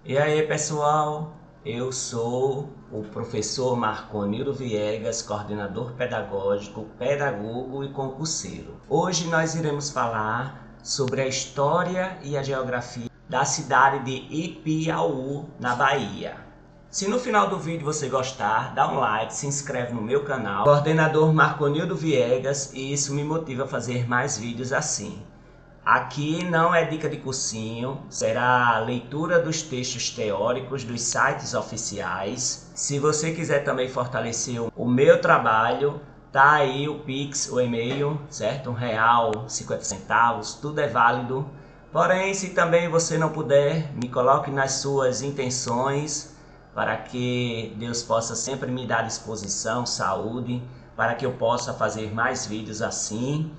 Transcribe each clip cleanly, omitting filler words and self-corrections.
E aí, pessoal, eu sou o professor Marconildo Viegas, coordenador pedagógico, pedagogo e concurseiro. Hoje nós iremos falar sobre a história e a geografia da cidade de Ipiaú, na Bahia. Se no final do vídeo você gostar, dá um like, se inscreve no meu canal, coordenador Marconildo Viegas, e isso me motiva a fazer mais vídeos assim. Aqui não é dica de cursinho, será a leitura dos textos teóricos dos sites oficiais. Se você quiser também fortalecer o meu trabalho, tá aí o Pix, o e-mail, certo? R$ 1,50, tudo é válido. Porém, se também você não puder, me coloque nas suas intenções para que Deus possa sempre me dar disposição, saúde, para que eu possa fazer mais vídeos assim.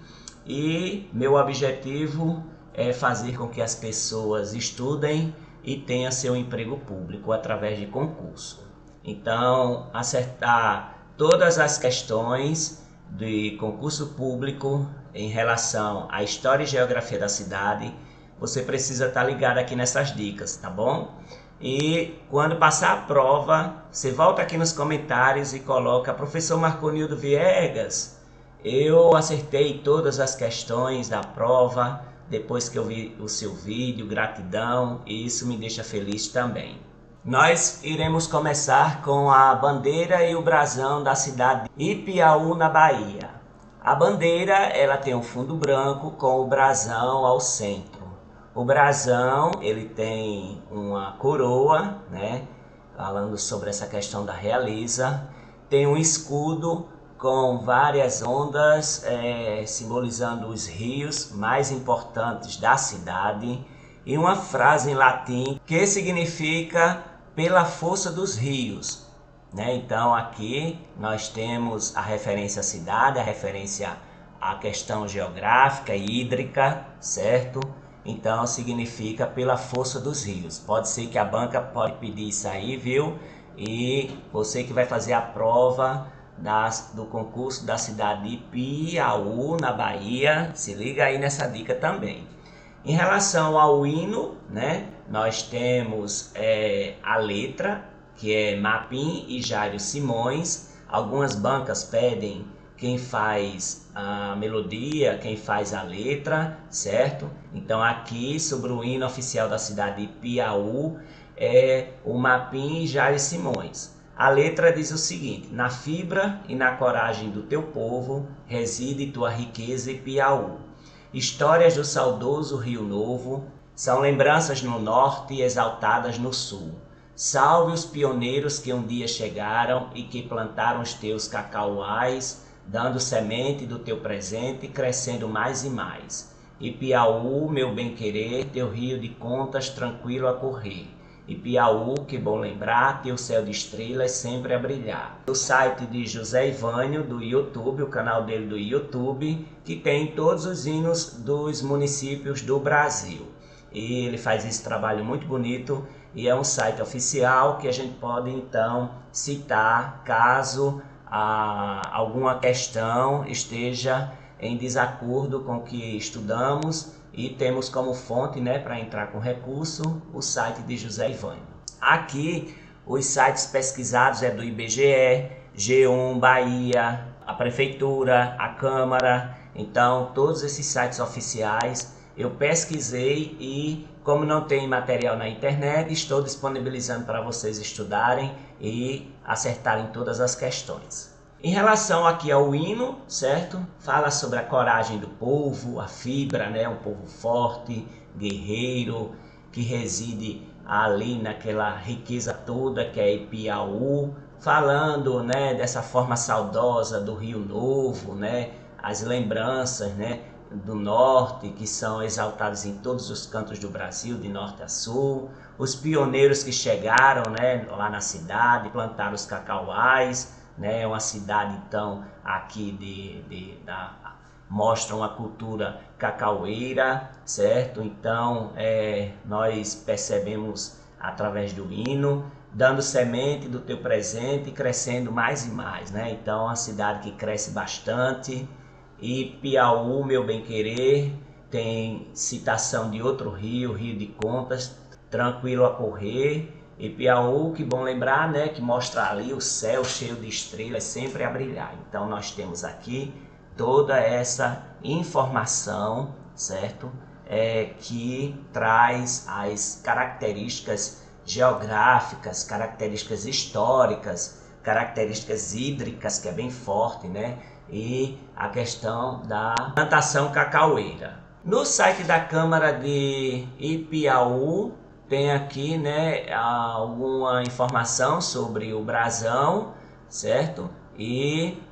E meu objetivo é fazer com que as pessoas estudem e tenham seu emprego público através de concurso. Então, acertar todas as questões de concurso público em relação à história e geografia da cidade, você precisa estar ligado aqui nessas dicas, tá bom? E quando passar a prova, você volta aqui nos comentários e coloca: professor Marconildo Viegas, eu acertei todas as questões da prova depois que eu vi o seu vídeo, gratidão, e isso me deixa feliz também. Nós iremos começar com a bandeira e o brasão da cidade de Ipiaú, na Bahia. A bandeira, ela tem um fundo branco com o brasão ao centro. O brasão, ele tem uma coroa, né, falando sobre essa questão da realeza, tem um escudo com várias ondas, simbolizando os rios mais importantes da cidade, e uma frase em latim que significa pela força dos rios, né? Então aqui nós temos a referência à cidade, a referência à questão geográfica e hídrica, certo? Então significa pela força dos rios. Pode ser que a banca pode pedir isso aí, viu? E você que vai fazer a prova do concurso da cidade de Ipiaú, na Bahia, se liga aí nessa dica também. Em relação ao hino, né, nós temos a letra, que é Mapim e Jairo Simões. Algumas bancas pedem quem faz a melodia, quem faz a letra, certo? Então aqui sobre o hino oficial da cidade de Ipiaú é o Mapim e Jairo Simões. A letra diz o seguinte: na fibra e na coragem do teu povo reside tua riqueza, Ipiaú. Histórias do saudoso Rio Novo são lembranças no norte e exaltadas no sul. Salve os pioneiros que um dia chegaram e que plantaram os teus cacauais, dando semente do teu presente, crescendo mais e mais. Ipiaú, meu bem-querer, teu rio de contas tranquilo a correr. Ipiaú, que bom lembrar, teu céu de estrelas sempre a brilhar. O site de José Ivânio, do YouTube, o canal dele do YouTube, que tem todos os hinos dos municípios do Brasil. E ele faz esse trabalho muito bonito e é um site oficial que a gente pode então citar caso alguma questão esteja em desacordo com o que estudamos, e temos como fonte, né, para entrar com recurso, o site de José Ivânio. Aqui os sites pesquisados é do IBGE, G1 Bahia, a Prefeitura, a Câmara. Então todos esses sites oficiais eu pesquisei e, como não tem material na internet, estou disponibilizando para vocês estudarem e acertarem todas as questões. Em relação aqui ao hino, certo? Fala sobre a coragem do povo, a fibra, né? Um povo forte, guerreiro, que reside ali naquela riqueza toda que é Ipiaú. Falando, né, dessa forma saudosa do Rio Novo, né? As lembranças, né, do norte que são exaltadas em todos os cantos do Brasil, de norte a sul. Os pioneiros que chegaram, né, lá na cidade, plantaram os cacauais, né, uma cidade então aqui mostra uma cultura cacaueira, certo? Então nós percebemos através do hino, dando semente do teu presente e crescendo mais e mais, né? Então uma cidade que cresce bastante. E Ipiaú, meu bem-querer, tem citação de outro rio, Rio de Contas, tranquilo a correr. Ipiaú, que bom lembrar, né, que mostra ali o céu cheio de estrelas sempre a brilhar. Então nós temos aqui toda essa informação, certo? Que traz as características geográficas, características históricas, características hídricas, que é bem forte, né? E a questão da plantação cacaueira. No site da Câmara de Ipiaú tem aqui, né, alguma informação sobre o brasão, certo? E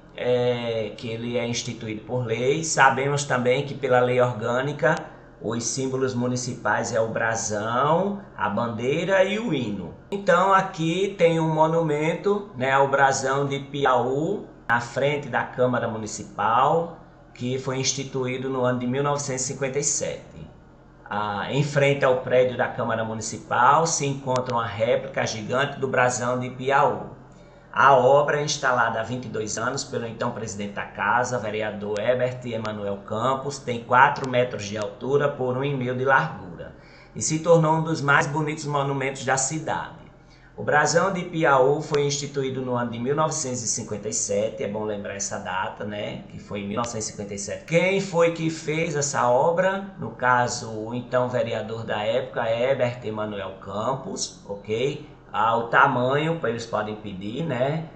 que ele é instituído por lei. Sabemos também que pela lei orgânica os símbolos municipais é o brasão, a bandeira e o hino. Então aqui tem um monumento, né, ao brasão de Ipiaú, na frente da Câmara Municipal, que foi instituído no ano de 1957. Em frente ao prédio da Câmara Municipal se encontra uma réplica gigante do brasão de Ipiaú. A obra é instalada há 22 anos pelo então presidente da casa, vereador Herbert Emanuel Campos, tem 4 metros de altura por 1,5 metros de largura e se tornou um dos mais bonitos monumentos da cidade. O brasão de Ipiaú foi instituído no ano de 1957, é bom lembrar essa data, né, que foi em 1957. Quem foi que fez essa obra? No caso, o então vereador da época, Herbert Emanuel Campos, ok? O tamanho, eles podem pedir, né?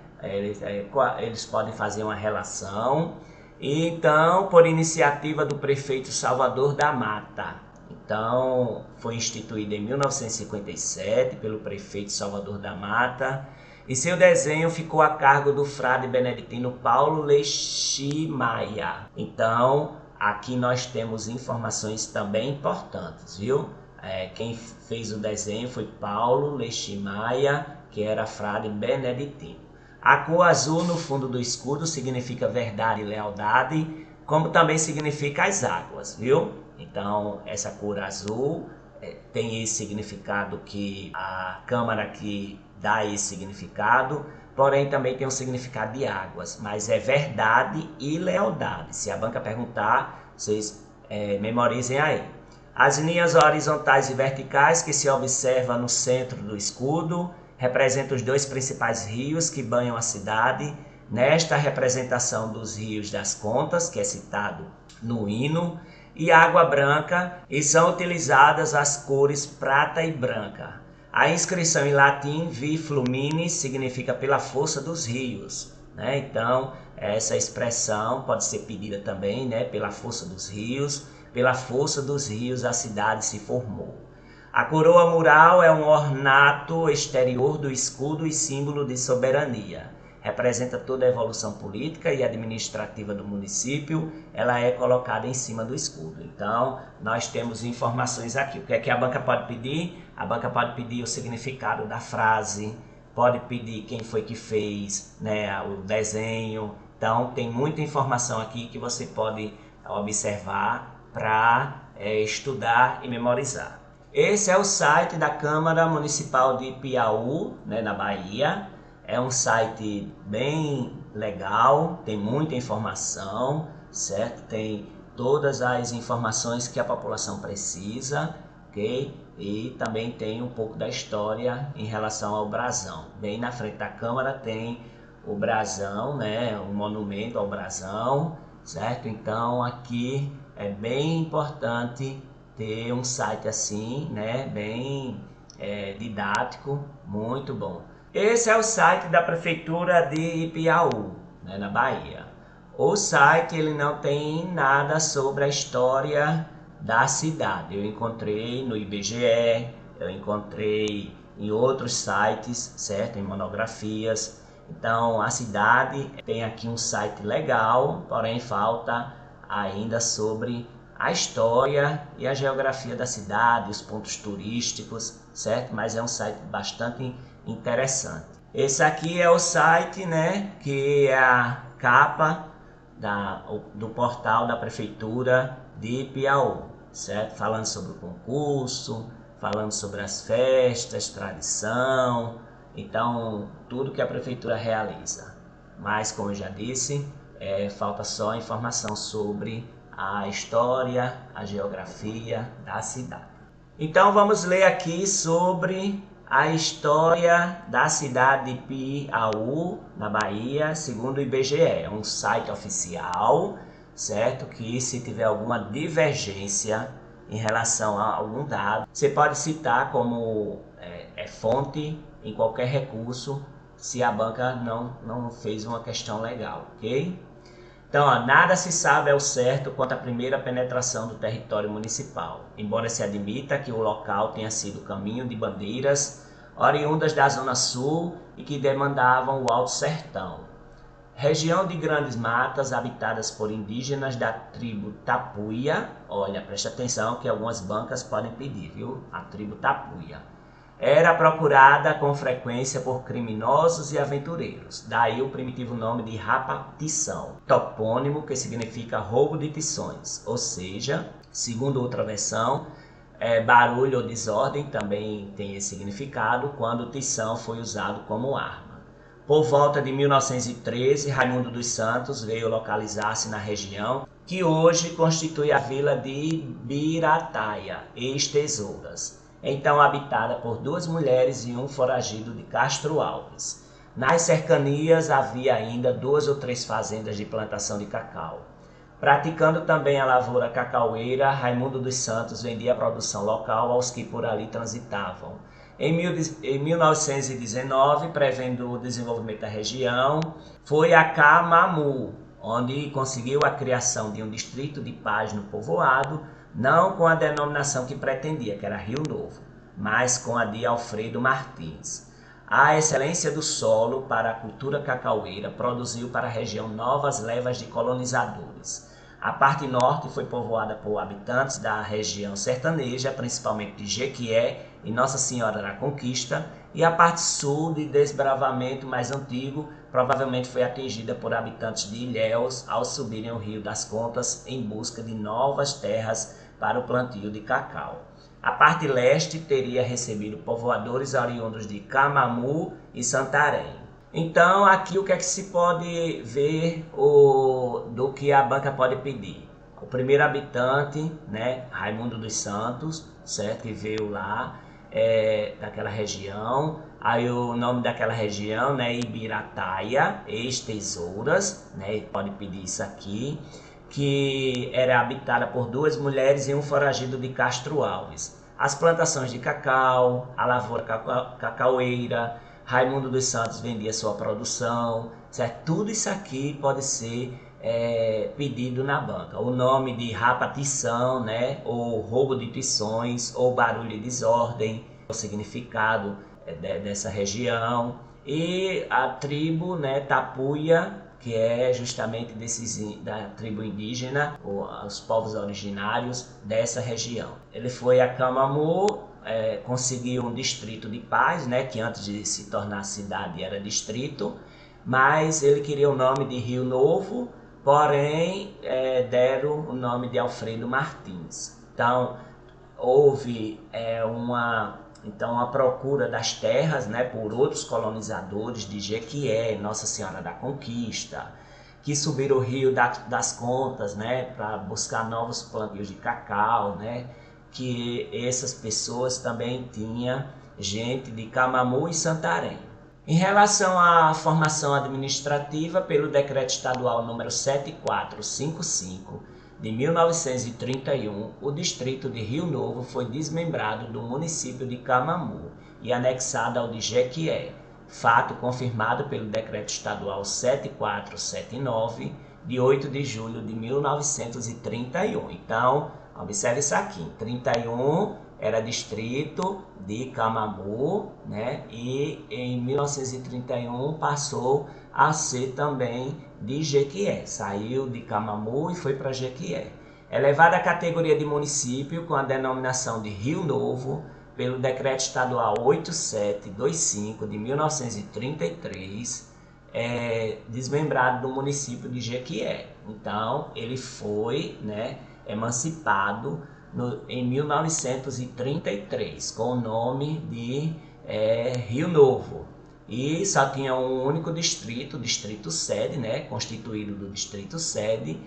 Eles podem fazer uma relação. E então, por iniciativa do prefeito Salvador da Mata. Então, foi instituído em 1957 pelo prefeito Salvador da Mata. E seu desenho ficou a cargo do frade beneditino Paulo Leximaia. Então, aqui nós temos informações também importantes, viu? Quem fez o desenho foi Paulo Leximaia, que era frade beneditino. A cor azul no fundo do escudo significa verdade e lealdade, como também significa as águas, viu? Então, essa cor azul tem esse significado que a Câmara aqui dá esse significado, porém também tem um significado de águas, mas é verdade e lealdade. Se a banca perguntar, vocês memorizem aí. As linhas horizontais e verticais que se observa no centro do escudo representam os 2 principais rios que banham a cidade. Nesta representação dos rios das Contas, que é citado no hino, e água branca, e são utilizadas as cores prata e branca. A inscrição em latim vi fluminis significa pela força dos rios, né? Então, essa expressão pode ser pedida também, né, pela força dos rios. Pela força dos rios a cidade se formou. A coroa mural é um ornato exterior do escudo e símbolo de soberania. Representa toda a evolução política e administrativa do município. Ela é colocada em cima do escudo. Então, nós temos informações aqui. O que é que a banca pode pedir? A banca pode pedir o significado da frase, pode pedir quem foi que fez, né, o desenho. Então, tem muita informação aqui que você pode observar para estudar e memorizar. Esse é o site da Câmara Municipal de Ipiaú, né, na Bahia. É um site bem legal, tem muita informação, certo? Tem todas as informações que a população precisa, ok? E também tem um pouco da história em relação ao brasão. Bem na frente da Câmara tem o brasão, né, um monumento ao brasão, certo? Então aqui é bem importante ter um site assim, né, bem didático, muito bom. Esse é o site da Prefeitura de Ipiaú, né, na Bahia. O site ele não tem nada sobre a história da cidade. Eu encontrei no IBGE, eu encontrei em outros sites, certo? Em monografias. Então a cidade tem aqui um site legal, porém falta ainda sobre a história e a geografia da cidade, os pontos turísticos, certo? Mas é um site bastante interessante. Esse aqui é o site, né, que é a capa do portal da Prefeitura de Ipiaú, certo? Falando sobre o concurso, falando sobre as festas, tradição, então tudo que a Prefeitura realiza. Mas, como eu já disse, falta só informação sobre a história, a geografia da cidade. Então vamos ler aqui sobre a história da cidade de Piauí, na Bahia, segundo o IBGE. É um site oficial, certo? Que se tiver alguma divergência em relação a algum dado, você pode citar como fonte em qualquer recurso, se a banca não fez uma questão legal, ok? Então, nada se sabe ao certo quanto à primeira penetração do território municipal, embora se admita que o local tenha sido caminho de bandeiras oriundas da Zona Sul e que demandavam o Alto Sertão. Região de grandes matas habitadas por indígenas da tribo Tapuia. Olha, presta atenção que algumas bancas podem pedir, viu? A tribo Tapuia. Era procurada com frequência por criminosos e aventureiros, daí o primitivo nome de Rapatição, topônimo que significa roubo de tições, ou seja, segundo outra versão, barulho ou desordem também tem esse significado quando o tição foi usado como arma. Por volta de 1913, Raimundo dos Santos veio localizar-se na região que hoje constitui a vila de Birataia, ex-Tesouras, então habitada por 2 mulheres e um foragido de Castro Alves. Nas cercanias havia ainda 2 ou 3 fazendas de plantação de cacau. Praticando também a lavoura cacaueira, Raimundo dos Santos vendia a produção local aos que por ali transitavam. Em 1919, prevendo o desenvolvimento da região, foi a Camamu, onde conseguiu a criação de um distrito de paz no povoado, não com a denominação que pretendia, que era Rio Novo, mas com a de Alfredo Martins. A excelência do solo para a cultura cacaueira produziu para a região novas levas de colonizadores. A parte norte foi povoada por habitantes da região sertaneja, principalmente de Jequié e Nossa Senhora da Conquista, e a parte sul de desbravamento mais antigo provavelmente foi atingida por habitantes de Ilhéus ao subirem o Rio das Contas em busca de novas terras para o plantio de cacau. A parte leste teria recebido povoadores oriundos de Camamu e Santarém. Então, aqui o que é que se pode ver do que a banca pode pedir? O primeiro habitante, né, Raimundo dos Santos, certo, que veio lá daquela região. Aí o nome daquela região, né, Ibirataia, ex-Tesouras, né, pode pedir isso aqui, que era habitada por 2 mulheres e um foragido de Castro Alves. As plantações de cacau, a lavoura cacaueira, Raimundo dos Santos vendia sua produção, certo? Tudo isso aqui pode ser pedido na banca. O nome de rapatição, né? Ou roubo de tições, ou barulho e desordem, o significado dessa região. E a tribo, né, Tapuia, que é justamente da tribo indígena, os povos originários dessa região. Ele foi a Camamu, conseguiu um distrito de paz, né, que antes de se tornar cidade era distrito, mas ele queria o nome de Rio Novo, porém deram o nome de Alfredo Martins. Então houve uma procura das terras, né, por outros colonizadores de Jequié, Nossa Senhora da Conquista, que subiram o Rio das Contas, né, para buscar novos plantios de cacau, né, que essas pessoas também tinham gente de Camamu e Santarém. Em relação à formação administrativa, pelo Decreto Estadual número 7455 de 1931, o distrito de Rio Novo foi desmembrado do município de Camamu e anexado ao de Jequié, fato confirmado pelo Decreto Estadual 7479 de 8 de julho de 1931. Então, observe isso aqui, em 31 era distrito de Camamu, né? E em 1931 passou a ser também de Jequié, saiu de Camamu e foi para Jequié. Elevada à categoria de município com a denominação de Rio Novo pelo Decreto Estadual 8725 de 1933, desmembrado do município de Jequié. Então ele foi, né, emancipado em 1933 com o nome de Rio Novo. E só tinha um único distrito, distrito sede, né, constituído do distrito sede,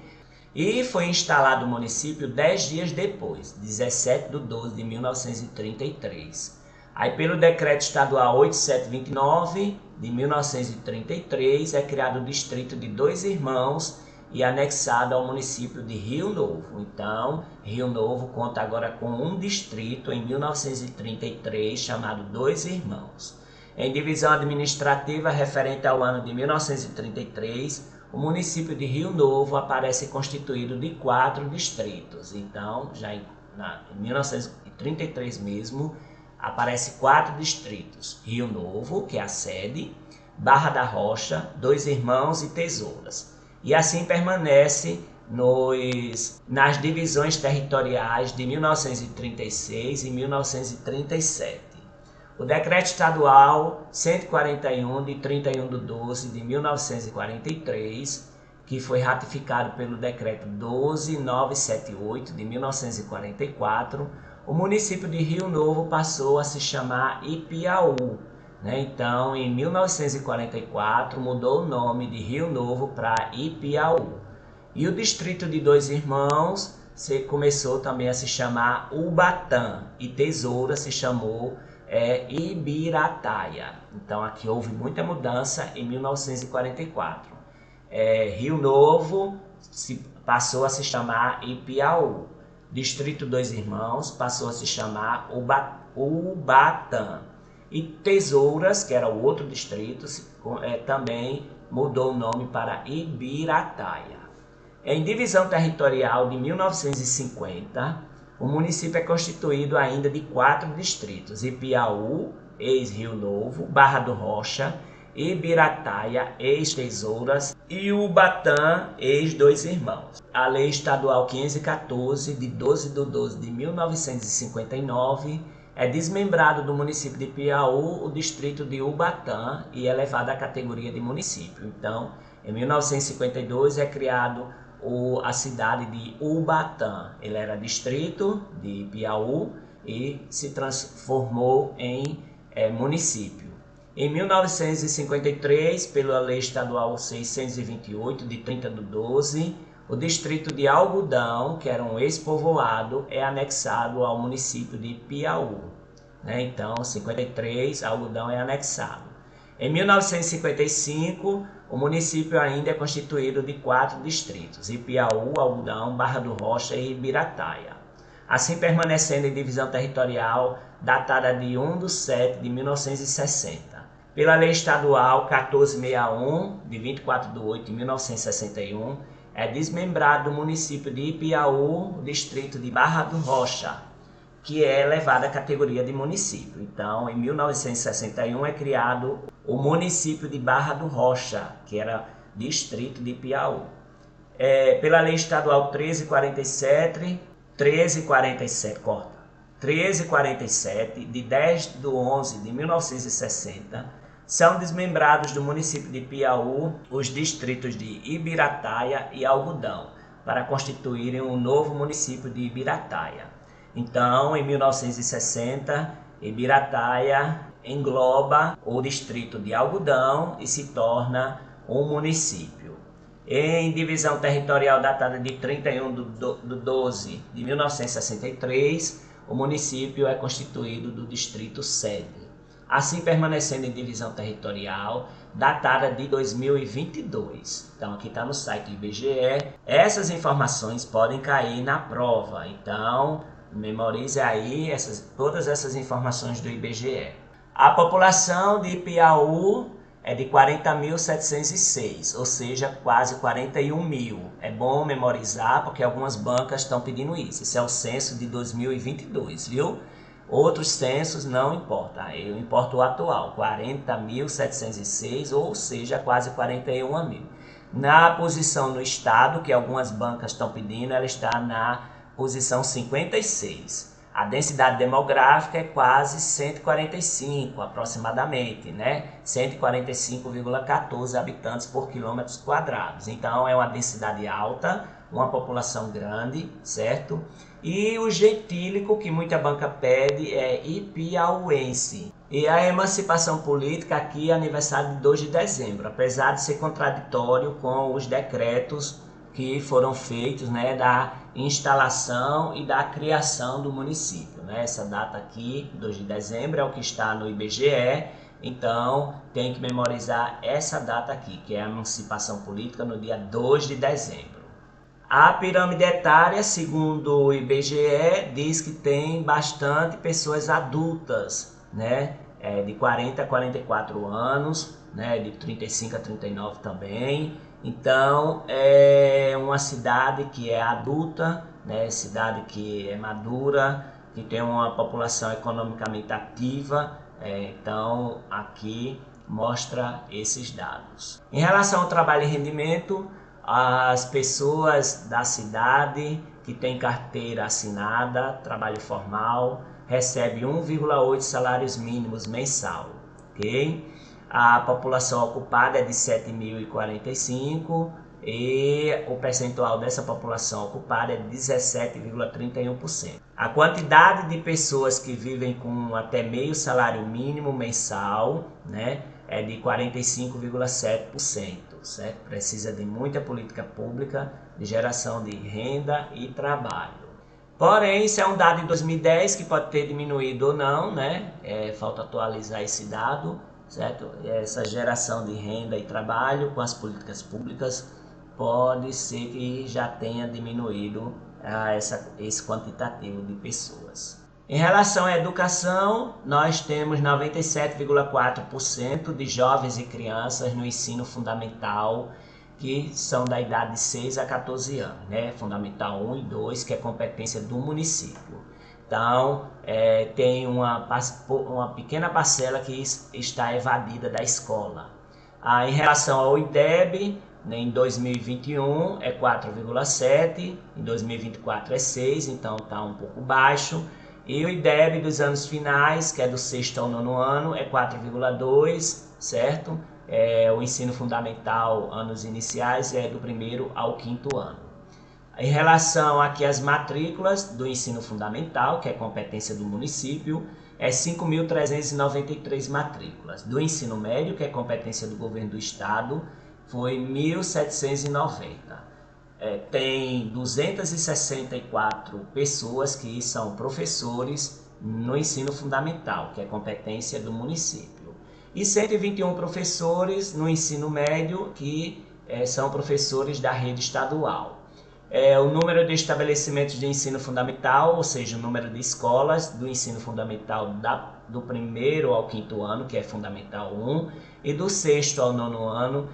E foi instalado o município 10 dias depois, 17/12/1933. Aí, pelo Decreto Estadual 8729 de 1933, é criado o distrito de Dois Irmãos e anexado ao município de Rio Novo. Então, Rio Novo conta agora com um distrito em 1933 chamado Dois Irmãos. Em divisão administrativa referente ao ano de 1933, o município de Rio Novo aparece constituído de 4 distritos. Então, já em 1933 mesmo, aparece 4 distritos: Rio Novo, que é a sede, Barra da Rocha, Dois Irmãos e Tesouras. E assim permanece nas divisões territoriais de 1936 e 1937. O Decreto Estadual 141 de 31/12/1943, que foi ratificado pelo Decreto 12978 de 1944, o município de Rio Novo passou a se chamar Ipiaú. Então, em 1944, mudou o nome de Rio Novo para Ipiaú. E o distrito de Dois Irmãos começou também a se chamar Ubatã, e Tesoura se chamou Ibirataia. Então, aqui houve muita mudança em 1944. Rio Novo passou a se chamar Ipiaú. Distrito Dois Irmãos passou a se chamar Ubatã. E Tesouras, que era o outro distrito, também mudou o nome para Ibirataia. Em divisão territorial de 1950, o município é constituído ainda de 4 distritos: Ipiaú, ex-Rio Novo, Barra do Rocha, Ibirataia, ex-Tesouras, e Ubatã, ex-Dois Irmãos. A Lei Estadual 514, de 12/12/1959, é desmembrado do município de Ipiaú o distrito de Ubatã e é levado à categoria de município. Então, em 1952 é criado a cidade de Ubatã. Ele era distrito de Ipiaú e se transformou em município. Em 1953, pela Lei Estadual 628 de 30/12, o distrito de Algodão, que era um ex-povoado, é anexado ao município de Ipiaú. Então, em 53, Algodão é anexado. Em 1955, o município ainda é constituído de 4 distritos: Ipiaú, Algodão, Barra do Rocha e Ibirataia. Assim permanecendo em divisão territorial datada de 1/7/1960. Pela Lei Estadual 1461, de 24/8/1961, é desmembrado do município de Ipiaú o distrito de Barra do Rocha, que é elevado à categoria de município. Então, em 1961 é criado o município de Barra do Rocha, que era distrito de Ipiaú. Pela Lei Estadual 1347, de 10/11/1960, são desmembrados do município de Ipiaú os distritos de Ibirataia e Algodão, para constituírem um novo município de Ibirataia. Então, em 1960, Ibirataia engloba o distrito de Algodão e se torna um município. Em divisão territorial datada de 31/12/1963, o município é constituído do distrito sede. Assim permanecendo em divisão territorial datada de 2022. Então, aqui está no site do IBGE. Essas informações podem cair na prova. Então, memorize aí todas essas informações do IBGE. A população de Ipiaú é de 40.706, ou seja, quase 41 mil. É bom memorizar porque algumas bancas estão pedindo isso. Esse é o censo de 2022, viu? Outros censos não importa, eu importo o atual, 40.706, ou seja, quase 41 mil. Na posição no estado, que algumas bancas estão pedindo, ela está na posição 56. A densidade demográfica é quase 145, aproximadamente, 145,14 habitantes por quilômetros quadrados. Então, é uma densidade alta, uma população grande, certo? E o gentílico que muita banca pede é ipiauense. E a emancipação política aqui é aniversário de 2 de dezembro, apesar de ser contraditório com os decretos que foram feitos, né, da instalação e da criação do município, né? Essa data aqui, 2 de dezembro, é o que está no IBGE, então tem que memorizar essa data aqui, que é a emancipação política no dia 2 de dezembro. A pirâmide etária, segundo o IBGE, diz que tem bastante pessoas adultas, né? De 40 a 44 anos, né? De 35 a 39 também. Então, é uma cidade que é adulta, né? Cidade que é madura, que tem uma população economicamente ativa. Então, aqui mostra esses dados. Em relação ao trabalho e rendimento, as pessoas da cidade que têm carteira assinada, trabalho formal, recebem 1,8 salários mínimos mensal, ok? A população ocupada é de 7.045 e o percentual dessa população ocupada é de 17,31%. A quantidade de pessoas que vivem com até meio salário mínimo mensal, né, é de 45,7%, certo? Precisa de muita política pública de geração de renda e trabalho. Porém, isso é um dado de 2010 que pode ter diminuído ou não, né? Falta atualizar esse dado, certo? Essa geração de renda e trabalho com as políticas públicas pode ser que já tenha diminuído esse quantitativo de pessoas. Em relação à educação, nós temos 97,4% de jovens e crianças no ensino fundamental que são da idade de 6 a 14 anos, né? Fundamental 1 e 2, que é competência do município. Então, tem uma pequena parcela que está evadida da escola. Em relação ao IDEB, em 2021 é 4,7, em 2024 é 6, então está um pouco baixo. E o IDEB dos anos finais, que é do 6º ao 9º ano, é 4,2, certo? O ensino fundamental, anos iniciais, é do 1º ao 5º ano. Em relação aqui às matrículas do ensino fundamental, que é competência do município, é 5.393 matrículas. Do ensino médio, que é competência do governo do estado, foi 1.790. Tem 264 pessoas que são professores no ensino fundamental, que é competência do município. E 121 professores no ensino médio, que são professores da rede estadual. O número de estabelecimentos de ensino fundamental, ou seja, o número de escolas do ensino fundamental do 1º ao 5º ano, que é Fundamental 1, e do 6º ao 9º ano,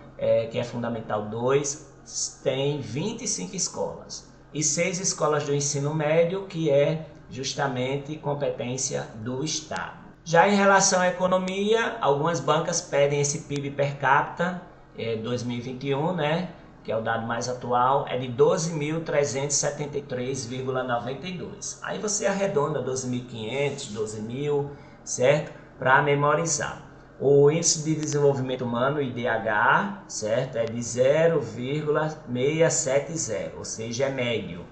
que é Fundamental 2, tem 25 escolas. E 6 escolas do ensino médio, que é justamente competência do Estado. Já em relação à economia, algumas bancas pedem esse PIB per capita 2021, né? Que é o dado mais atual, é de 12.373,92. Aí você arredonda 12.500, 12.000, certo? Para memorizar. O Índice de Desenvolvimento Humano, IDH, certo? É de 0,670, ou seja, é médio.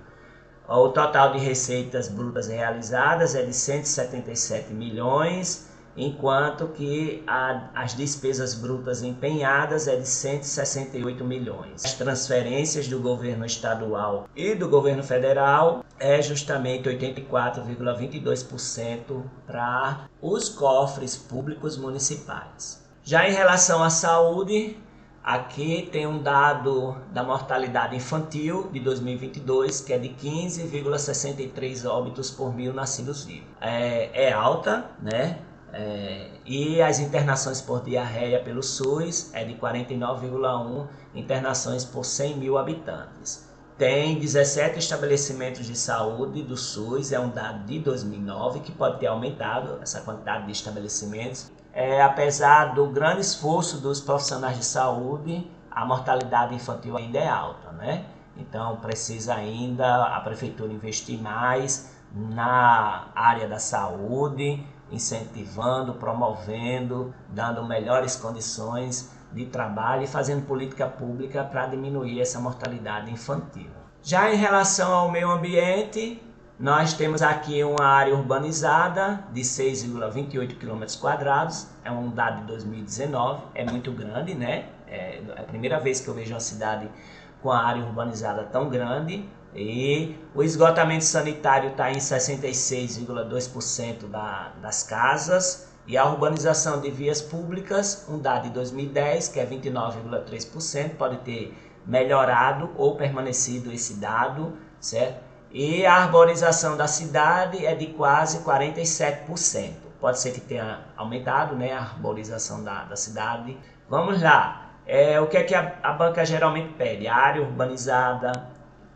O total de receitas brutas realizadas é de 177 milhões, enquanto que as despesas brutas empenhadas é de 168 milhões. As transferências do governo estadual e do governo federal é justamente 84,22% para os cofres públicos municipais. Já em relação à saúde, aqui tem um dado da mortalidade infantil de 2022, que é de 15,63 óbitos por 1.000 nascidos vivos. É alta, né? E as internações por diarreia pelo SUS é de 49,1 internações por 100 mil habitantes. Tem 17 estabelecimentos de saúde do SUS, é um dado de 2009, que pode ter aumentado essa quantidade de estabelecimentos. Apesar do grande esforço dos profissionais de saúde, a mortalidade infantil ainda é alta, né? Então precisa ainda a prefeitura investir mais na área da saúde, incentivando, promovendo, dando melhores condições de trabalho e fazendo política pública para diminuir essa mortalidade infantil. Já em relação ao meio ambiente, nós temos aqui uma área urbanizada de 6,28 km², é um dado de 2019, é muito grande, né? É a primeira vez que eu vejo uma cidade com a área urbanizada tão grande, e o esgotamento sanitário está em 66,2% das casas, e a urbanização de vias públicas, um dado de 2010, que é 29,3%, pode ter melhorado ou permanecido esse dado, certo? E a arborização da cidade é de quase 47%. Pode ser que tenha aumentado, né, a arborização da cidade. Vamos lá. O que é que a banca geralmente pede? A área urbanizada,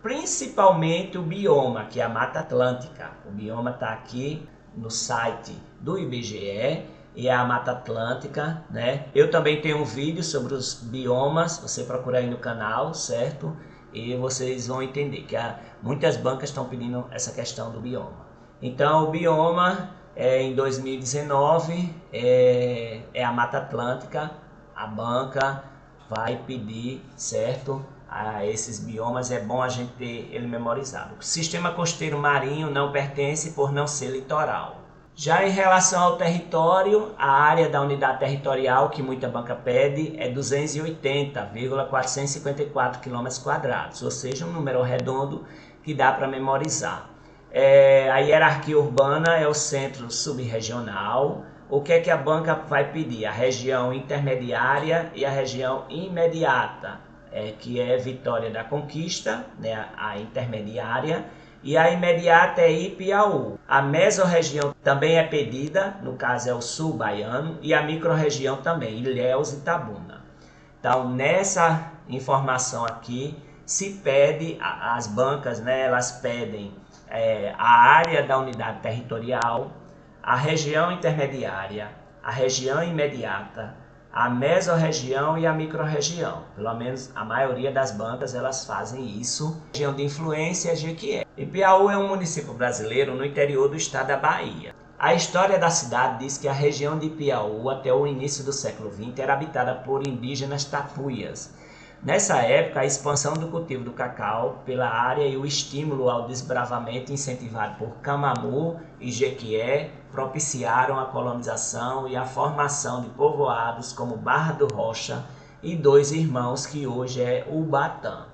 principalmente o bioma, que é a Mata Atlântica. O bioma está aqui no site do IBGE e é a Mata Atlântica, né? Eu também tenho um vídeo sobre os biomas, você procura aí no canal, certo? E vocês vão entender que muitas bancas estão pedindo essa questão do bioma. Então o bioma em 2019 é a Mata Atlântica. A banca vai pedir, certo? A esses biomas é bom a gente ter ele memorizado. O sistema costeiro marinho não pertence por não ser litoral. Já em relação ao território, a área da unidade territorial que muita banca pede é 280,454 km², ou seja, um número redondo que dá para memorizar. A hierarquia urbana é o centro subregional. O que é que a banca vai pedir? A região intermediária e a região imediata, que é Vitória da Conquista, né, a intermediária, e a imediata é Ipiaú. A mesorregião também é pedida, no caso é o sul baiano, e a microrregião também, Ilhéus e Itabuna. Então, nessa informação aqui, se pede, as bancas, né, elas pedem a área da unidade territorial, a região intermediária, a região imediata, a mesorregião e a microrregião. Pelo menos a maioria das bancas elas fazem isso. A região de influência é Jequié. Ipiaú é um município brasileiro no interior do estado da Bahia. A história da cidade diz que a região de Ipiaú até o início do século XX era habitada por indígenas tapuias. Nessa época, a expansão do cultivo do cacau pela área e o estímulo ao desbravamento incentivado por Camamu e Jequié propiciaram a colonização e a formação de povoados como Barra do Rocha e Dois Irmãos, que hoje é Ubatã.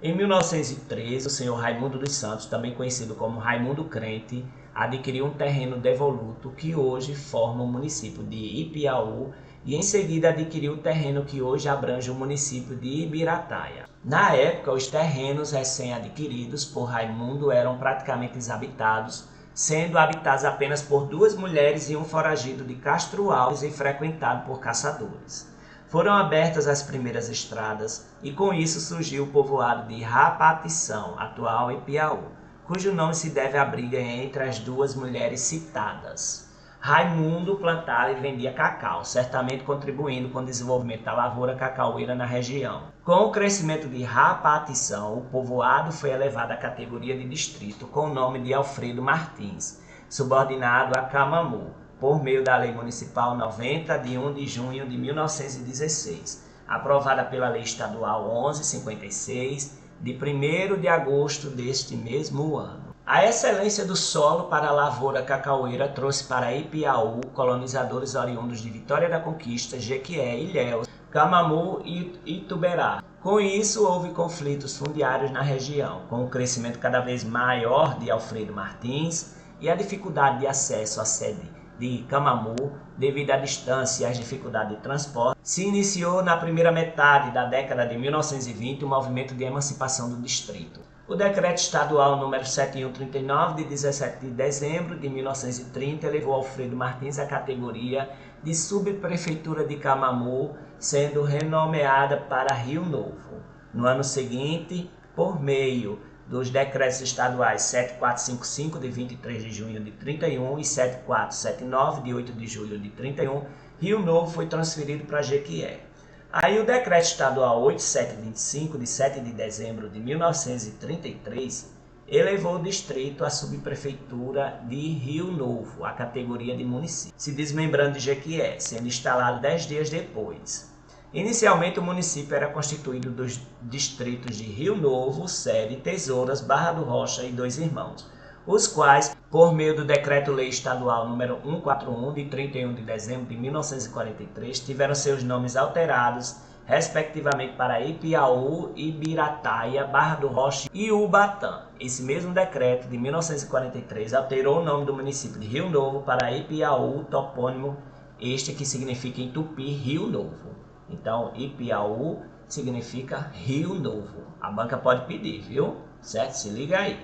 Em 1913, o senhor Raimundo dos Santos, também conhecido como Raimundo Crente, adquiriu um terreno devoluto que hoje forma o município de Ipiaú, e em seguida adquiriu o terreno que hoje abrange o município de Ibirataia. Na época, os terrenos recém-adquiridos por Raimundo eram praticamente desabitados, sendo habitados apenas por 2 mulheres e um foragido de Castro Alves e frequentado por caçadores. Foram abertas as primeiras estradas e com isso surgiu o povoado de Rapatição, atual Ipiaú, cujo nome se deve à briga entre as 2 mulheres citadas. Raimundo plantava e vendia cacau, certamente contribuindo com o desenvolvimento da lavoura cacaueira na região. Com o crescimento de Rapatição, o povoado foi elevado à categoria de distrito com o nome de Alfredo Martins, subordinado a Camamu, por meio da Lei Municipal 90, de 1 de junho de 1916, aprovada pela Lei Estadual 1156, de 1º de agosto deste mesmo ano. A excelência do solo para a lavoura cacaueira trouxe para Ipiaú colonizadores oriundos de Vitória da Conquista, Jequié, Ilhéus, Camamu e Ituberá. Com isso, houve conflitos fundiários na região, com o crescimento cada vez maior de Alfredo Martins e a dificuldade de acesso à sede de Camamu, devido à distância e às dificuldades de transporte. Se iniciou na primeira metade da década de 1920 o movimento de emancipação do distrito. O decreto estadual número 7139, de 17 de dezembro de 1930, elevou Alfredo Martins à categoria de subprefeitura de Camamu, sendo renomeada para Rio Novo. No ano seguinte, por meio dos decretos estaduais 7455, de 23 de junho de 31 e 7479, de 8 de julho de 31, Rio Novo foi transferido para Jequié. Aí o decreto estadual 8725, de 7 de dezembro de 1933, elevou o distrito à subprefeitura de Rio Novo, à categoria de município, se desmembrando de Jequié, sendo instalado 10 dias depois. Inicialmente, o município era constituído dos distritos de Rio Novo, Sede, Tesouras, Barra do Rocha e Dois Irmãos, os quais, por meio do Decreto-Lei Estadual número 141, de 31 de dezembro de 1943, tiveram seus nomes alterados respectivamente para Ipiaú, Ibirataia, Barra do Rocha e Ubatã. Esse mesmo decreto de 1943 alterou o nome do município de Rio Novo para Ipiaú, topônimo este que significa em tupi Rio Novo. Então, Ipiaú significa Rio Novo. A banca pode pedir, viu? Certo? Se liga aí.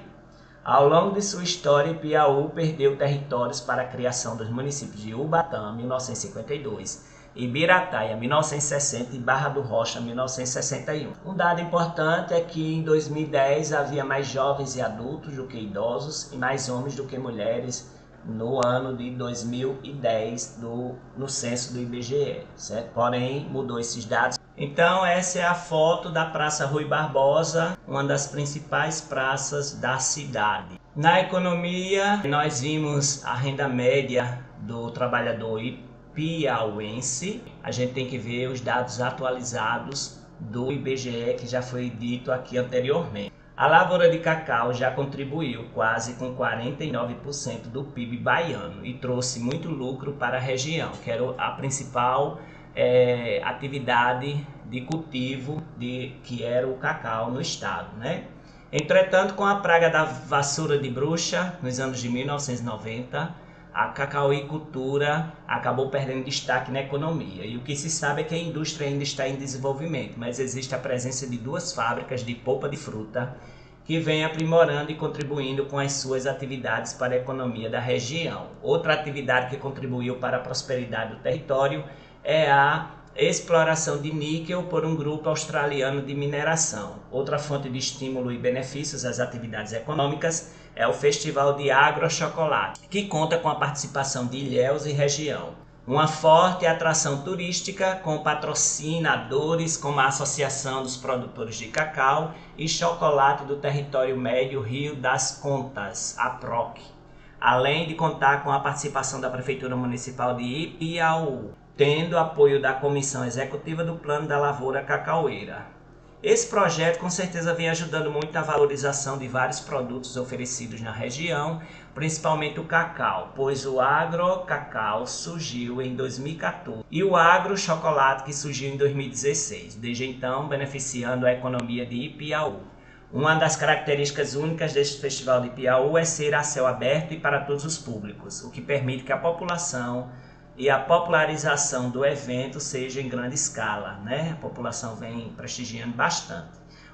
Ao longo de sua história, Ipiaú perdeu territórios para a criação dos municípios de Ubatã, 1952, Ibirataia, 1960 e Barra do Rocha, 1961. Um dado importante é que em 2010 havia mais jovens e adultos do que idosos e mais homens do que mulheres no ano de 2010 no censo do IBGE, certo? Porém, mudou esses dados. Então, essa é a foto da Praça Rui Barbosa, uma das principais praças da cidade. Na economia, nós vimos a renda média do trabalhador piauense. A gente tem que ver os dados atualizados do IBGE, que já foi dito aqui anteriormente. A lavoura de cacau já contribuiu quase com 49% do PIB baiano e trouxe muito lucro para a região, que era a principal atividade de cultivo que era o cacau no estado, né? Entretanto, com a praga da vassoura de bruxa, nos anos de 1990, a cacauicultura acabou perdendo destaque na economia. E o que se sabe é que a indústria ainda está em desenvolvimento, mas existe a presença de 2 fábricas de polpa de fruta que vem aprimorando e contribuindo com as suas atividades para a economia da região. Outra atividade que contribuiu para a prosperidade do território é a exploração de níquel por um grupo australiano de mineração. Outra fonte de estímulo e benefícios às atividades econômicas é o Festival de Agrochocolate, que conta com a participação de Ilhéus e região. Uma forte atração turística com patrocinadores como a Associação dos Produtores de Cacau e Chocolate do Território Médio Rio das Contas, a PROC, além de contar com a participação da Prefeitura Municipal de Ipiaú, tendo apoio da Comissão Executiva do Plano da Lavoura Cacaueira. Esse projeto com certeza vem ajudando muito na valorização de vários produtos oferecidos na região, principalmente o cacau, pois o agrocacau surgiu em 2014 e o agrochocolate que surgiu em 2016, desde então beneficiando a economia de Ipiaú. Uma das características únicas deste Festival de Ipiaú é ser a céu aberto e para todos os públicos, o que permite que a população e a popularização do evento seja em grande escala, né? A população vem prestigiando bastante.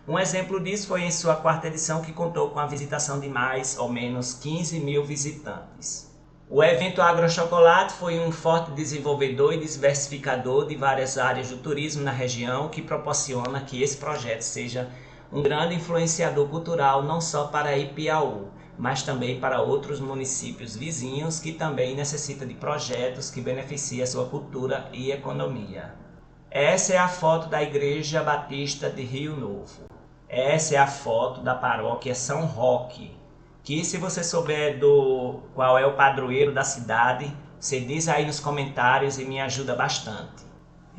Um exemplo disso foi em sua 4ª edição, que contou com a visitação de mais ou menos 15 mil visitantes. O evento Agrochocolate foi um forte desenvolvedor e diversificador de várias áreas do turismo na região, que proporciona que esse projeto seja um grande influenciador cultural não só para Ipiaú, mas também para outros municípios vizinhos que também necessitam de projetos que beneficiem a sua cultura e economia. Essa é a foto da Igreja Batista de Rio Novo. Essa é a foto da paróquia São Roque, que se você souber qual é o padroeiro da cidade, você diz aí nos comentários e me ajuda bastante.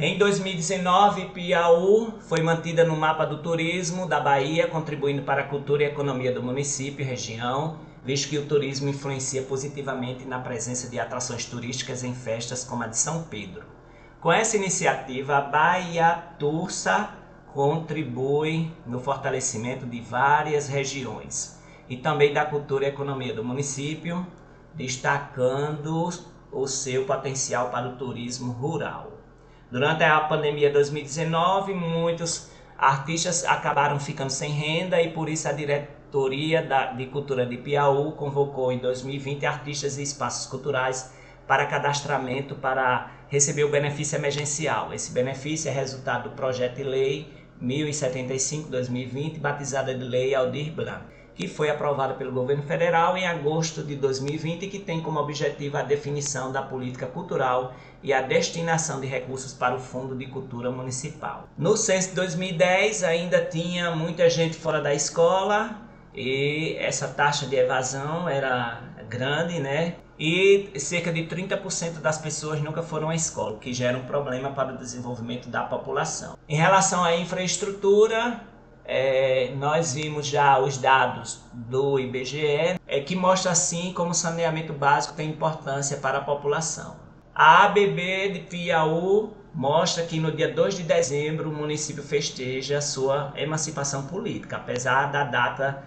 Em 2019, Ipiaú foi mantida no mapa do turismo da Bahia, contribuindo para a cultura e a economia do município e região, visto que o turismo influencia positivamente na presença de atrações turísticas em festas como a de São Pedro. Com essa iniciativa, a Baiatursa contribui no fortalecimento de várias regiões e também da cultura e economia do município, destacando o seu potencial para o turismo rural. Durante a pandemia de 2019, muitos artistas acabaram ficando sem renda e por isso a Diretoria de Cultura de Ipiaú convocou em 2020 artistas e espaços culturais para cadastramento para receber o benefício emergencial. Esse benefício é resultado do projeto de lei 1075/2020, batizada de Lei Aldir Blanc, que foi aprovada pelo governo federal em agosto de 2020 e que tem como objetivo a definição da política cultural e a destinação de recursos para o Fundo de Cultura Municipal. No censo de 2010 ainda tinha muita gente fora da escola e essa taxa de evasão era grande, né? E cerca de 30% das pessoas nunca foram à escola, o que gera um problema para o desenvolvimento da população. Em relação à infraestrutura, nós vimos já os dados do IBGE, que mostra assim como o saneamento básico tem importância para a população. A ABB de Ipiaú mostra que no dia 2 de dezembro o município festeja sua emancipação política, apesar da data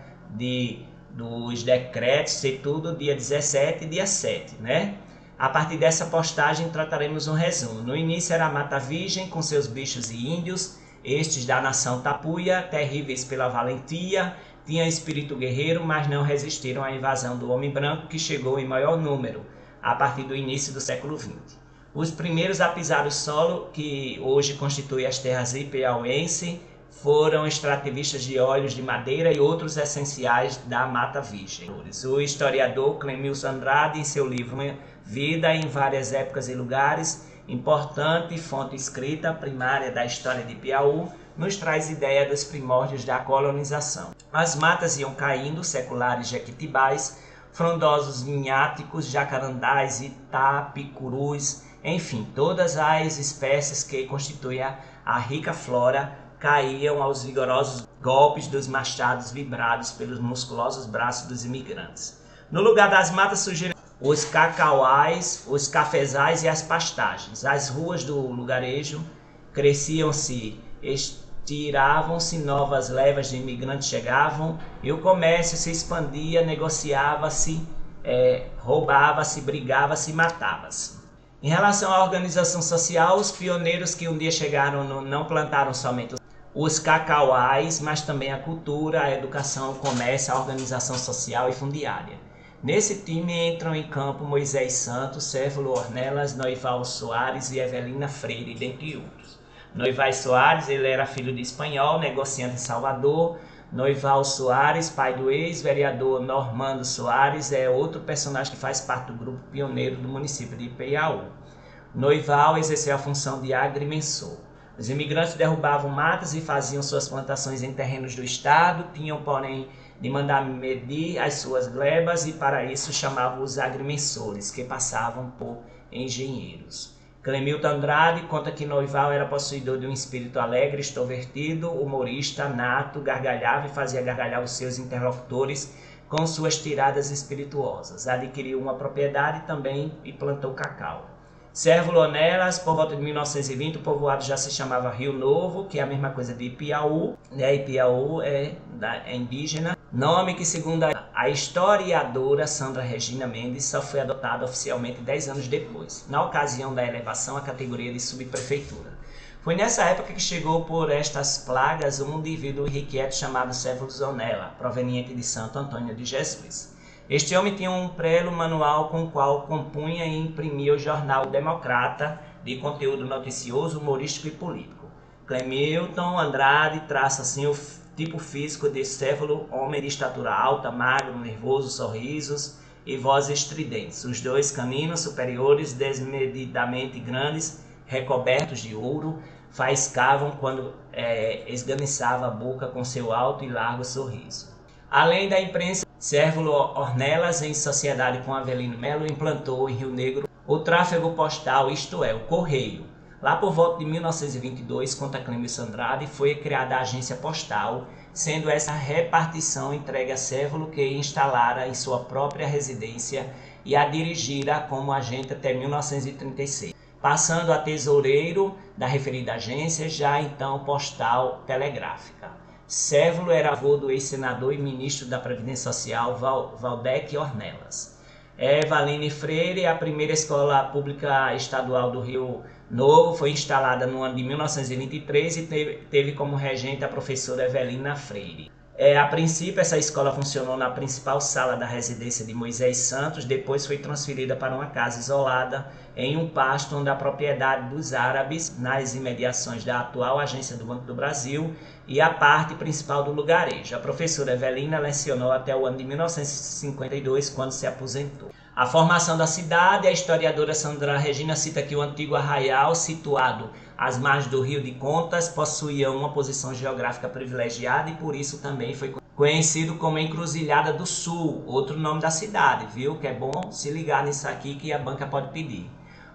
dos decretos ser tudo dia 17 e dia 7, né? A partir dessa postagem trataremos um resumo. No início era a Mata Virgem com seus bichos e índios, estes da nação Tapuia, terríveis pela valentia, tinham espírito guerreiro, mas não resistiram à invasão do homem branco que chegou em maior número a partir do início do século XX. Os primeiros a pisar o solo, que hoje constitui as terras ipiauense, foram extrativistas de óleos de madeira e outros essenciais da Mata Virgem. O historiador Clemilson Andrade, em seu livro Vida em Várias Épocas e Lugares, importante fonte escrita primária da história de Piauí, nos traz ideia dos primórdios da colonização. As matas iam caindo, seculares jequitibais, frondosos vinháticos, jacarandás, itapicurus, enfim, todas as espécies que constituem a rica flora caíam aos vigorosos golpes dos machados vibrados pelos musculosos braços dos imigrantes. No lugar das matas surgiram os cacauais, os cafezais e as pastagens. As ruas do lugarejo cresciam-se, estiravam-se, novas levas de imigrantes chegavam e o comércio se expandia, negociava-se, roubava-se, brigava-se e matava-se. Em relação à organização social, os pioneiros que um dia chegaram não plantaram somente os cacauais, mas também a cultura, a educação, o comércio, a organização social e fundiária. Nesse time entram em campo Moisés Santos, Céfalo Ornelas, Noival Soares e Evelina Freire, dentre outros. Noival Soares, ele era filho de espanhol, negociante em Salvador. Noival Soares, pai do ex-vereador Normando Soares, é outro personagem que faz parte do grupo pioneiro do município de Piauí. Noival exerceu a função de agrimensor. Os imigrantes derrubavam matas e faziam suas plantações em terrenos do estado, tinham, porém, de mandar medir as suas glebas e para isso chamavam os agrimensores, que passavam por engenheiros. Clemilton Andrade conta que Noival era possuidor de um espírito alegre, extrovertido, humorista, nato, gargalhava e fazia gargalhar os seus interlocutores com suas tiradas espirituosas. Adquiriu uma propriedade também e plantou cacau. Céfalo Ornelas, por volta de 1920, o povoado já se chamava Rio Novo, que é a mesma coisa de Ipiaú, né? Ipiaú é indígena, nome que, segundo a historiadora Sandra Regina Mendes, só foi adotado oficialmente 10 anos depois, na ocasião da elevação à categoria de subprefeitura. Foi nessa época que chegou por estas plagas um indivíduo irrequieto chamado Céfalo Zonella, proveniente de Santo Antônio de Jesus. Este homem tinha um prelo manual com o qual compunha e imprimia o jornal Democrata, de conteúdo noticioso, humorístico e político. Clemilton Andrade traça assim o tipo físico de Céfalo, homem de estatura alta, magro, nervoso, sorrisos e vozes estridentes. Os dois caninos superiores, desmedidamente grandes, recobertos de ouro, faiscavam quando esganiçava a boca com seu alto e largo sorriso. Além da imprensa, Céfalo Ornelas, em sociedade com Avelino Melo, implantou em Rio Negro o tráfego postal, isto é, o correio. Lá por volta de 1922, conta Clemilson Andrade, foi criada a agência postal, sendo essa repartição entregue a Céfalo, que instalara em sua própria residência e a dirigira como agente até 1936, passando a tesoureiro da referida agência, já então postal telegráfica. Céfalo era avô do ex-senador e ministro da Previdência Social Valdec Ornelas. Eveline Freire, a primeira escola pública estadual do Rio Novo, foi instalada no ano de 1923 e teve como regente a professora Evelina Freire. A princípio, essa escola funcionou na principal sala da residência de Moisés Santos, depois foi transferida para uma casa isolada em um pasto onde a propriedade dos árabes, nas imediações da atual Agência do Banco do Brasil, e a parte principal do lugarejo. A professora Evelina lecionou até o ano de 1952, quando se aposentou. A formação da cidade, a historiadora Sandra Regina cita que o antigo arraial, situado às margens do Rio de Contas, possuía uma posição geográfica privilegiada e por isso também foi conhecido como Encruzilhada do Sul, outro nome da cidade, viu? Que é bom se ligar nisso aqui que a banca pode pedir.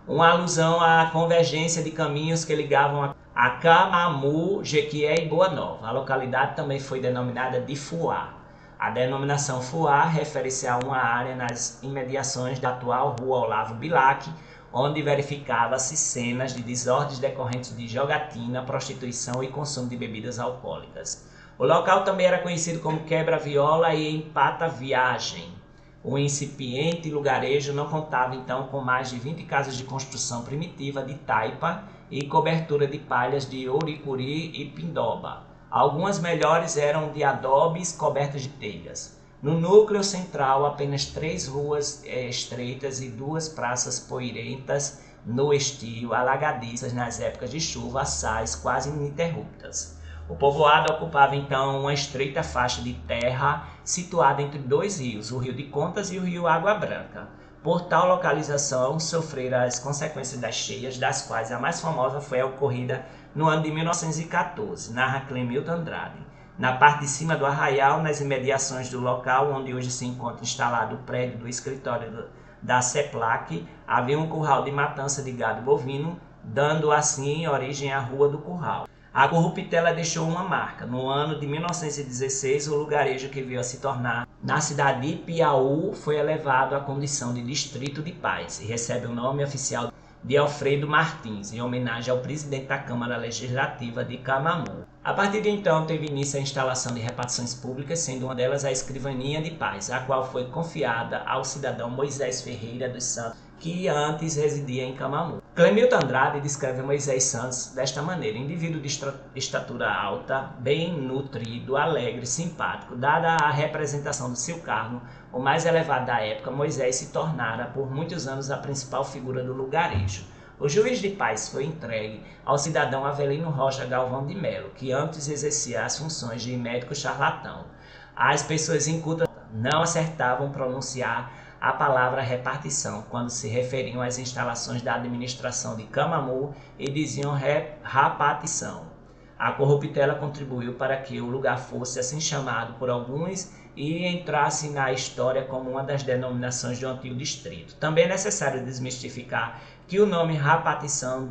Uma alusão à convergência de caminhos que ligavam a Camamu, Jequié e Boa Nova. A localidade também foi denominada de Fuá. A denominação Fuá refere-se a uma área nas imediações da atual Rua Olavo Bilac, onde verificava-se cenas de desordens decorrentes de jogatina, prostituição e consumo de bebidas alcoólicas. O local também era conhecido como Quebra-Viola e Empata-Viagem. O incipiente lugarejo não contava então com mais de 20 casas de construção primitiva de taipa e cobertura de palhas de ouricuri e pindoba. Algumas melhores eram de adobes cobertas de telhas. No núcleo central, apenas 3 ruas estreitas e 2 praças poeirentas no estio, alagadiças nas épocas de chuva, assais quase ininterruptas. O povoado ocupava então uma estreita faixa de terra situada entre 2 rios, o Rio de Contas e o Rio Água Branca. Por tal localização, sofreram as consequências das cheias, das quais a mais famosa foi a ocorrida no ano de 1914, narra Clemilton Andrade. Na parte de cima do arraial, nas imediações do local onde hoje se encontra instalado o prédio do escritório da CEPLAC, havia um curral de matança de gado bovino, dando assim origem à Rua do Curral. A corruptela deixou uma marca. No ano de 1916, o lugarejo que veio a se tornar na cidade de Piauí foi elevado à condição de Distrito de Paz e recebe o nome oficial de Alfredo Martins, em homenagem ao presidente da Câmara Legislativa de Camamu. A partir de então, teve início a instalação de repartições públicas, sendo uma delas a Escrivaninha de Paz, a qual foi confiada ao cidadão Moisés Ferreira dos Santos, que antes residia em Camamu. Clemilton Andrade descreve Moisés Santos desta maneira: indivíduo de estatura alta, bem nutrido, alegre, simpático. Dada a representação do seu cargo, o mais elevado da época, Moisés se tornara por muitos anos a principal figura do lugarejo. O juiz de paz foi entregue ao cidadão Avelino Rocha Galvão de Melo, que antes exercia as funções de médico charlatão. As pessoas incultas não acertavam pronunciar a palavra repartição quando se referiam às instalações da administração de Camamu e diziam rapatição. A corruptela contribuiu para que o lugar fosse assim chamado por alguns e entrasse na história como uma das denominações do antigo distrito. Também é necessário desmistificar que o nome rapatição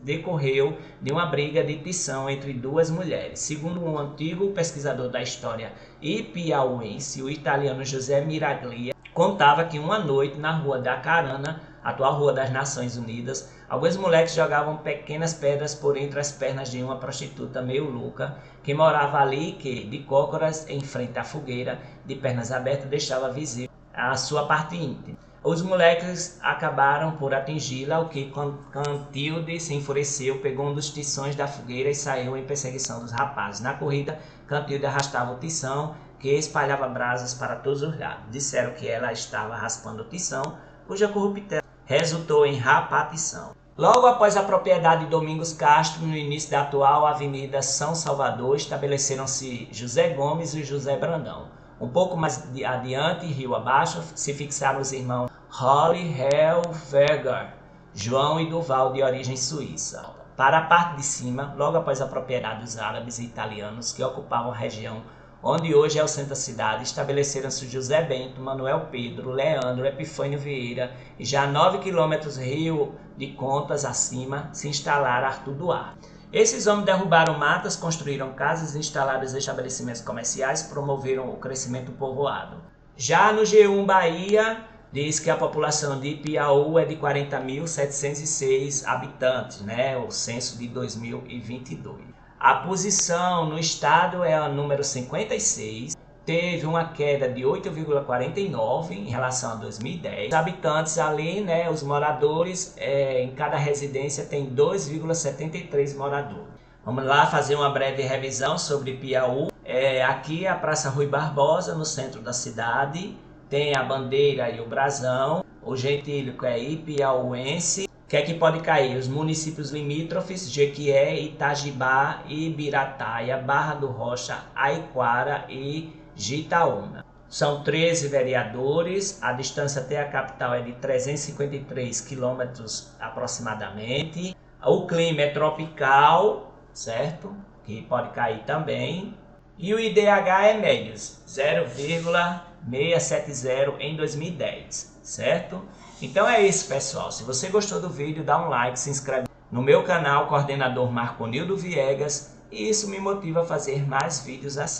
decorreu de uma briga de tição entre 2 mulheres. Segundo um antigo pesquisador da história ipiauense, o italiano José Miraglia, contava que uma noite na Rua da Carana, atual Rua das Nações Unidas, alguns moleques jogavam pequenas pedras por entre as pernas de uma prostituta meio louca que morava ali, que, de cócoras em frente à fogueira, de pernas abertas, deixava visível a sua parte íntima. Os moleques acabaram por atingi-la, o que Cantilde se enfureceu, pegou um dos tições da fogueira e saiu em perseguição dos rapazes. Na corrida, Cantilde arrastava o tição, que espalhava brasas para todos os lados. Disseram que ela estava raspando o tição, cuja corruptela resultou em rapatição. Logo após a propriedade de Domingos Castro, no início da atual Avenida São Salvador, estabeleceram-se José Gomes e José Brandão. Um pouco mais adiante, rio abaixo, se fixaram os irmãos Holly Helverger, João e Duval, de origem suíça. Para a parte de cima, logo após a propriedade dos árabes e italianos que ocupavam a região onde hoje é o centro da cidade, estabeleceram-se José Bento, Manuel Pedro, Leandro, Epifânio Vieira e já a 9 quilômetros rio de Contas acima se instalara Arthur Duarte. Esses homens derrubaram matas, construíram casas, instalaram estabelecimentos comerciais, promoveram o crescimento do povoado. Já no G1 Bahia, diz que a população de Piauí é de 40.706 habitantes, o censo de 2022. A posição no estado é a número 56, teve uma queda de 8,49 em relação a 2010. Os habitantes ali, os moradores, em cada residência tem 2,73 moradores. Vamos lá fazer uma breve revisão sobre Piauí. Aqui é a Praça Rui Barbosa, no centro da cidade, tem a bandeira e o brasão, o gentílico é ipiauense. O que é que pode cair? Os municípios limítrofes, Jequié, Itajibá, Ibirataia, Barra do Rocha, Aiquara e Jitaúna. São 13 vereadores, a distância até a capital é de 353 quilômetros aproximadamente. O clima é tropical, certo? Que pode cair também. E o IDH é médio, 0,670 em 2010, certo? Então é isso, pessoal. Se você gostou do vídeo, dá um like, se inscreve no meu canal, Coordenador Marconildo Viegas, e isso me motiva a fazer mais vídeos assim.